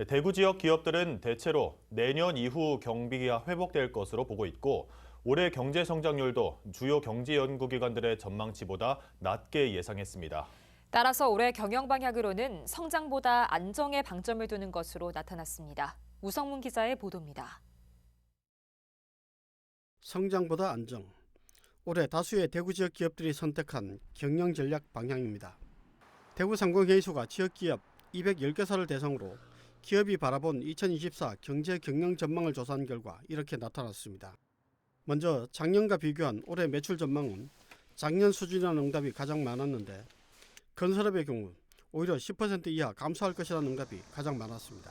대구 지역 기업들은 대체로 내년 이후 경기가 회복될 것으로 보고 있고 올해 경제 성장률도 주요 경제 연구기관들의 전망치보다 낮게 예상했습니다. 따라서 올해 경영 방향으로는 성장보다 안정에 방점을 두는 것으로 나타났습니다. 우성문 기자의 보도입니다. 성장보다 안정. 올해 다수의 대구 지역 기업들이 선택한 경영 전략 방향입니다. 대구 상공회의소가 지역 기업 210개사를 대상으로 기업이 바라본 2024 경제 경영 전망을 조사한 결과 이렇게 나타났습니다. 먼저 작년과 비교한 올해 매출 전망은 작년 수준이라는 응답이 가장 많았는데 건설업의 경우 오히려 10% 이하 감소할 것이라는 응답이 가장 많았습니다.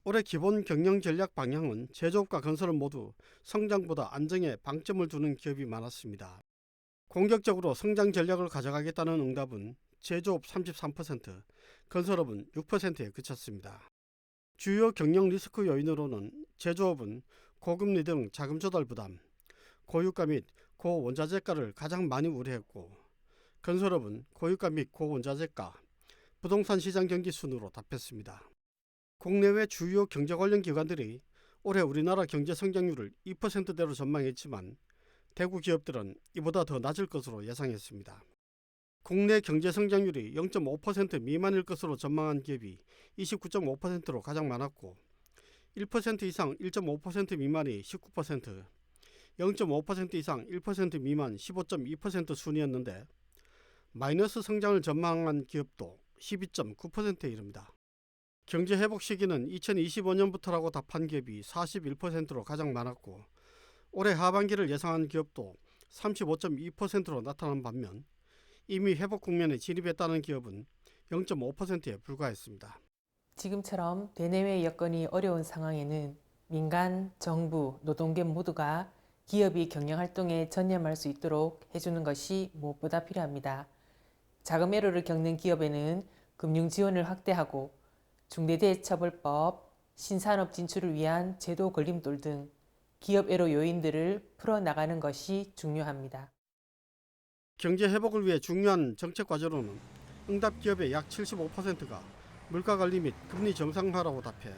올해 기본 경영 전략 방향은 제조업과 건설업 모두 성장보다 안정에 방점을 두는 기업이 많았습니다. 공격적으로 성장 전략을 가져가겠다는 응답은 제조업 33%, 건설업은 6%에 그쳤습니다. 주요 경영 리스크 요인으로는 제조업은 고금리 등 자금 조달 부담, 고유가 및 고원자재가를 가장 많이 우려했고 건설업은 고유가 및 고원자재가, 부동산 시장 경기 순으로 답했습니다. 국내외 주요 경제 관련 기관들이 올해 우리나라 경제 성장률을 2%대로 전망했지만 대구 기업들은 이보다 더 낮을 것으로 예상했습니다. 국내 경제 성장률이 0.5% 미만일 것으로 전망한 기업이 29.5%로 가장 많았고 1% 이상 1.5% 미만이 19%, 0.5% 이상 1% 미만 15.2% 순이었는데 마이너스 성장을 전망한 기업도 12.9%에 이릅니다. 경제 회복 시기는 2025년부터라고 답한 기업이 41%로 가장 많았고 올해 하반기를 예상한 기업도 35.2%로 나타난 반면 이미 회복 국면에 진입했다는 기업은 0.5%에 불과했습니다. 지금처럼 대내외 여건이 어려운 상황에는 민간, 정부, 노동계 모두가 기업이 경영활동에 전념할 수 있도록 해주는 것이 무엇보다 필요합니다. 자금 애로를 겪는 기업에는 금융 지원을 확대하고 중대재해처벌법, 신산업 진출을 위한 제도 걸림돌 등 기업 애로 요인들을 풀어나가는 것이 중요합니다. 경제 회복을 위해 중요한 정책 과제로는 응답 기업의 약 75%가 물가 관리 및 금리 정상화라고 답해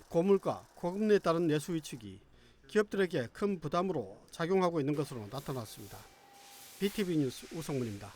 고물가, 고금리에 따른 내수 위축이 기업들에게 큰 부담으로 작용하고 있는 것으로 나타났습니다. BTV 뉴스 우성문입니다.